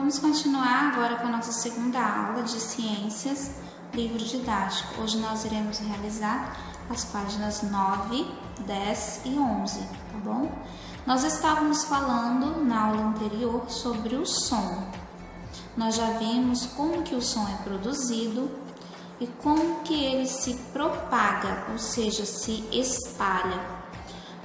Vamos continuar agora com a nossa segunda aula de Ciências, livro didático. Hoje nós iremos realizar as páginas 9, 10 e 11, tá bom? Nós estávamos falando na aula anterior sobre o som. Nós já vimos como que o som é produzido e como que ele se propaga, ou seja, se espalha.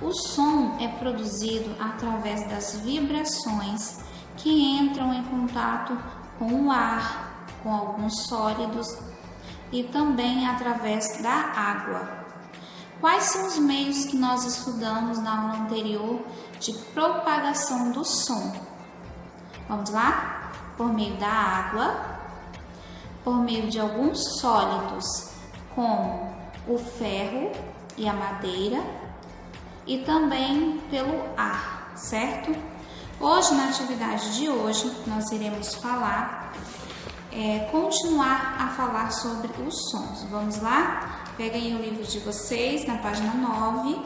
O som é produzido através das vibrações que entram em contato com o ar, com alguns sólidos e também através da água. Quais são os meios que nós estudamos na aula anterior de propagação do som? Vamos lá? Por meio da água, por meio de alguns sólidos, como o ferro e a madeira, e também pelo ar, certo? Hoje, na atividade de hoje, nós iremos continuar a falar sobre os sons. Vamos lá? Peguem o livro de vocês na página 9.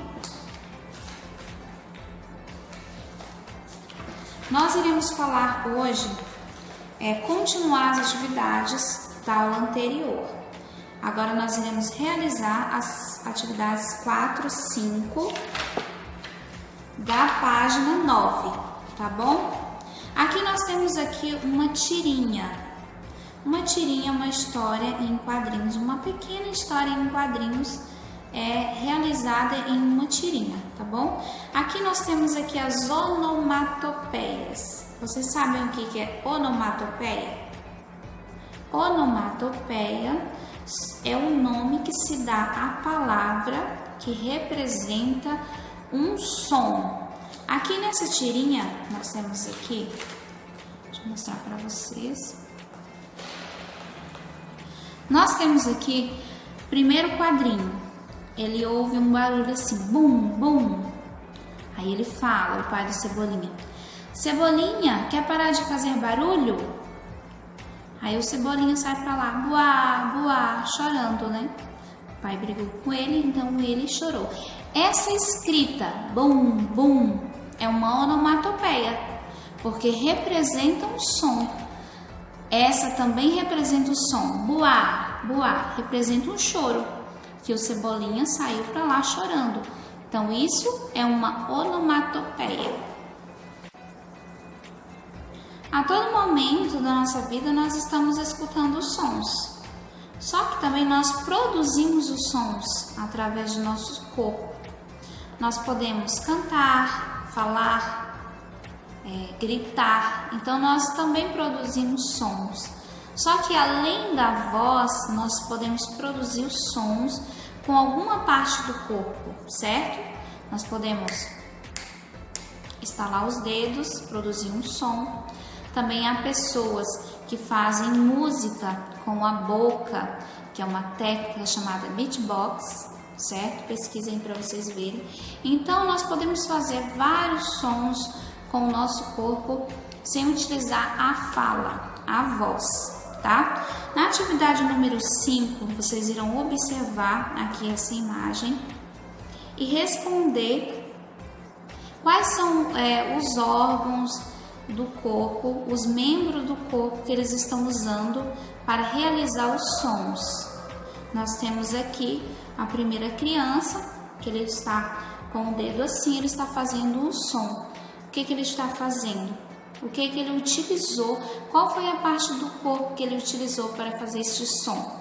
Nós iremos falar hoje, continuar as atividades da aula anterior. Agora nós iremos realizar as atividades 4, 5 da página 9, tá bom? Aqui nós temos aqui uma tirinha. Uma tirinha é uma história em quadrinhos, uma pequena história em quadrinhos realizada em uma tirinha, tá bom? Aqui nós temos aqui as onomatopeias. Vocês sabem o que é onomatopeia? Onomatopeia é o nome que se dá à palavra que representa um som. Aqui nessa tirinha, nós temos aqui, deixa eu mostrar para vocês. Nós temos aqui, primeiro quadrinho, ele ouve um barulho assim, bum, bum. Aí ele fala, o pai do Cebolinha: Cebolinha, quer parar de fazer barulho? Aí o Cebolinha sai pra lá, buá, buá, chorando, né? O pai brigou com ele, então ele chorou. Essa escrita, bum, bum, é uma onomatopeia, porque representa um som. Essa também representa o som, buá, buá, representa um choro, que o Cebolinha saiu pra lá chorando. Então isso é uma onomatopeia. A todo momento da nossa vida nós estamos escutando os sons. Só que também nós produzimos os sons através do nosso corpo. Nós podemos cantar, falar, gritar. Então nós também produzimos sons. Só que além da voz, nós podemos produzir os sons com alguma parte do corpo, certo? Nós podemos estalar os dedos, produzir um som. Também há pessoas que fazem música com a boca, que é uma técnica chamada beatbox, certo? Pesquisem para vocês verem. Então, nós podemos fazer vários sons com o nosso corpo sem utilizar a fala, a voz, tá? Na atividade número 5, vocês irão observar aqui essa imagem e responder quais são os órgãos do corpo, os membros do corpo que eles estão usando para realizar os sons. Nós temos aqui a primeira criança, que ele está com o dedo assim, ele está fazendo um som. O que ele está fazendo? O que ele utilizou? Qual foi a parte do corpo que ele utilizou para fazer este som?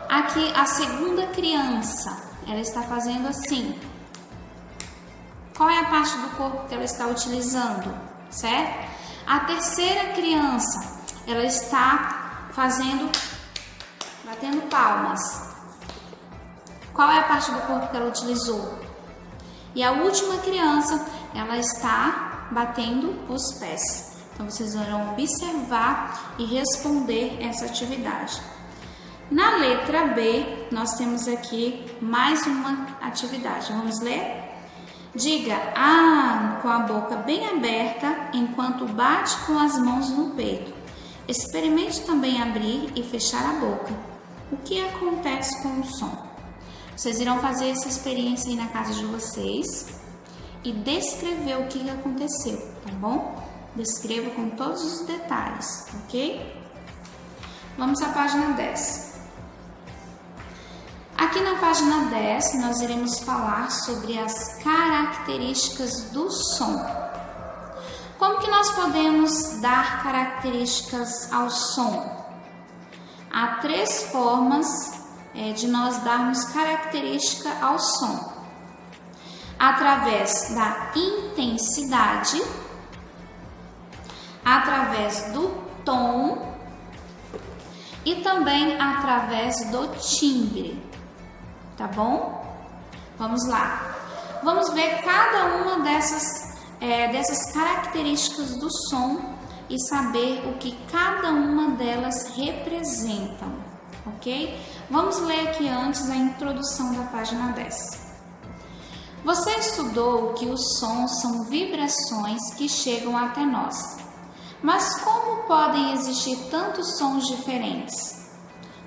Aqui a segunda criança, ela está fazendo assim. Qual é a parte do corpo que ela está utilizando? Certo? A terceira criança, ela está batendo palmas. Qual é a parte do corpo que ela utilizou? E a última criança, ela está batendo os pés. Então, vocês vão observar e responder essa atividade. Na letra B, nós temos aqui mais uma atividade. Vamos ler? Diga "ah" com a boca bem aberta enquanto bate com as mãos no peito. Experimente também abrir e fechar a boca. O que acontece com o som? Vocês irão fazer essa experiência aí na casa de vocês e descrever o que aconteceu, tá bom? descreva com todos os detalhes, ok? Vamos à página 10. Aqui na página 10, nós iremos falar sobre as características do som. Como que nós podemos dar características ao som? Há 3 formas de nós darmos característica ao som. Através da intensidade, através do tom e também através do timbre, tá bom? Vamos lá. Vamos ver cada uma dessas características do som e saber o que cada uma delas representam, ok? Vamos ler aqui antes a introdução da página 10. Você estudou que os sons são vibrações que chegam até nós. Mas como podem existir tantos sons diferentes?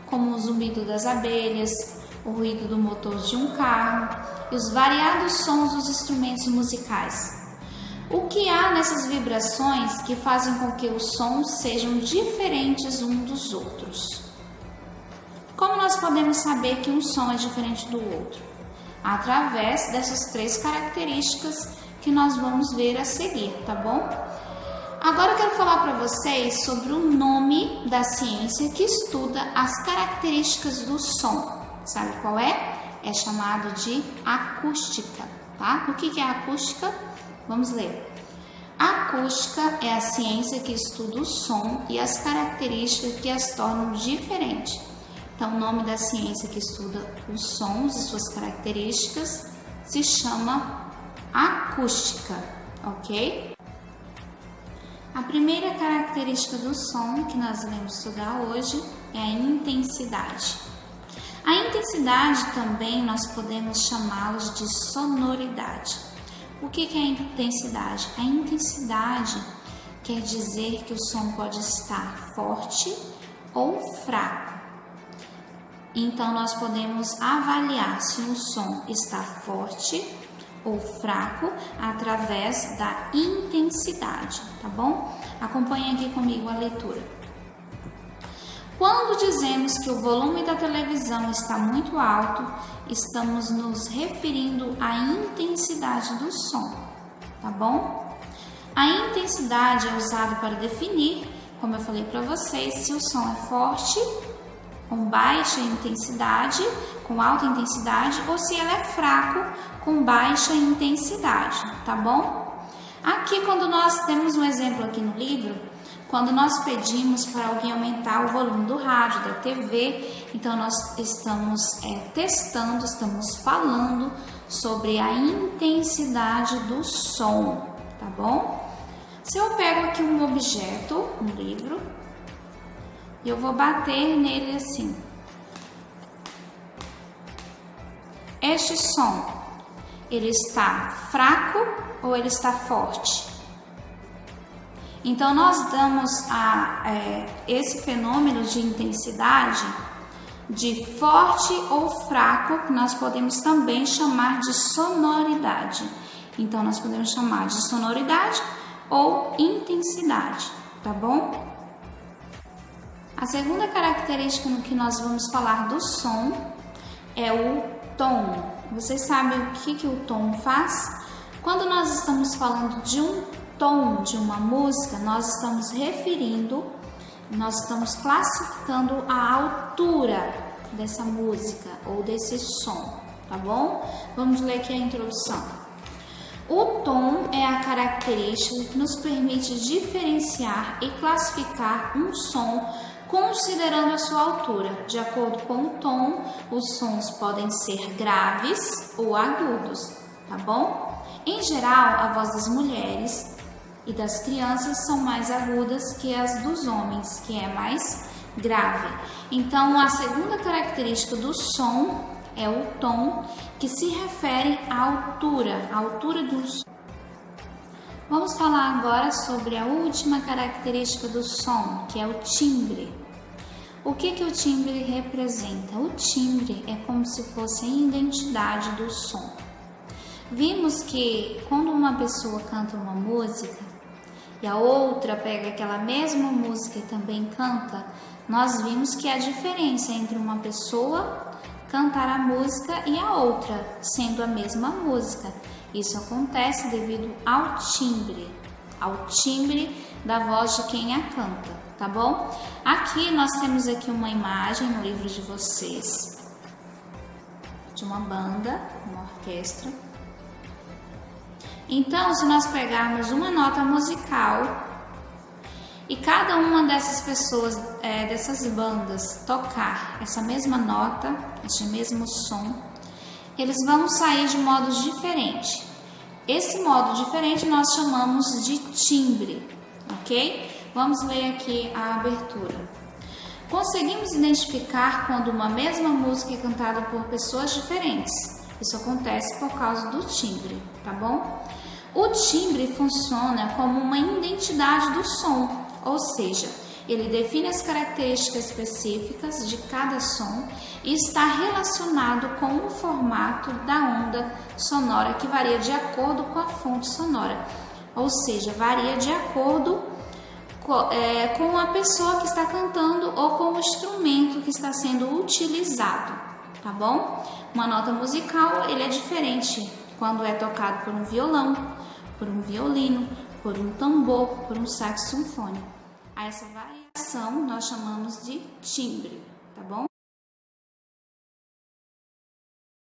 Como o zumbido das abelhas, o ruído do motor de um carro e os variados sons dos instrumentos musicais. O que há nessas vibrações que fazem com que os sons sejam diferentes uns dos outros? Como nós podemos saber que um som é diferente do outro? Através dessas 3 características que nós vamos ver a seguir, tá bom? Agora eu quero falar para vocês sobre o nome da ciência que estuda as características do som. Sabe qual é? É chamado de acústica, tá? O que é acústica? Vamos ler. A acústica é a ciência que estuda o som e as características que as tornam diferentes. Então, o nome da ciência que estuda os sons e suas características se chama acústica, ok? A primeira característica do som que nós iremos estudar hoje é a intensidade. A intensidade também nós podemos chamá-los de sonoridade. O que é a intensidade? A intensidade quer dizer que o som pode estar forte ou fraco. Então, nós podemos avaliar se o som está forte ou fraco através da intensidade, tá bom? Acompanhe aqui comigo a leitura. Quando dizemos que o volume da televisão está muito alto, estamos nos referindo à intensidade do som, tá bom? A intensidade é usada para definir, como eu falei para vocês, se o som é forte, com baixa intensidade, com alta intensidade, ou se ela é fraco, com baixa intensidade, tá bom? Aqui, quando nós temos um exemplo aqui no livro, quando nós pedimos para alguém aumentar o volume do rádio, da TV, então nós estamos testando, estamos falando sobre a intensidade do som, tá bom? Se eu pego aqui um objeto, um livro, e eu vou bater nele assim. Este som, ele está fraco ou ele está forte? Então, nós damos esse fenômeno de intensidade de forte ou fraco, que nós podemos também chamar de sonoridade. Então, nós podemos chamar de sonoridade ou intensidade, tá bom? A segunda característica no que nós vamos falar do som é o tom. Vocês sabem o que o tom faz? Quando nós estamos falando de um tom de uma música, nós estamos classificando a altura dessa música ou desse som, tá bom? Vamos ler aqui a introdução. O tom é a característica que nos permite diferenciar e classificar um som considerando a sua altura. De acordo com o tom, os sons podem ser graves ou agudos, tá bom? Em geral, a voz das mulheres e das crianças são mais agudas que as dos homens, que é mais grave. Então, a segunda característica do som é o tom, que se refere à altura do som. Vamos falar agora sobre a última característica do som, que é o timbre. O que o timbre representa? O timbre é como se fosse a identidade do som. Vimos que quando uma pessoa canta uma música, e a outra pega aquela mesma música e também canta, nós vimos que há diferença entre uma pessoa cantar a música e a outra, sendo a mesma música. Isso acontece devido ao timbre da voz de quem a canta, tá bom? Aqui nós temos aqui uma imagem no livro de vocês, de uma banda, uma orquestra. Então, se nós pegarmos uma nota musical e cada uma dessas pessoas, dessas bandas, tocar essa mesma nota, esse mesmo som, eles vão sair de modos diferentes. Esse modo diferente nós chamamos de timbre, ok? Vamos ler aqui a abertura. Conseguimos identificar quando uma mesma música é cantada por pessoas diferentes. Isso acontece por causa do timbre, tá bom? O timbre funciona como uma identidade do som, ou seja, ele define as características específicas de cada som e está relacionado com o formato da onda sonora, que varia de acordo com a fonte sonora, ou seja, varia de acordo com a pessoa que está cantando ou com o instrumento que está sendo utilizado, tá bom? Uma nota musical, ele é diferente quando é tocado por um violão, por um violino, por um tambor, por um saxofone. A essa variação nós chamamos de timbre, tá bom?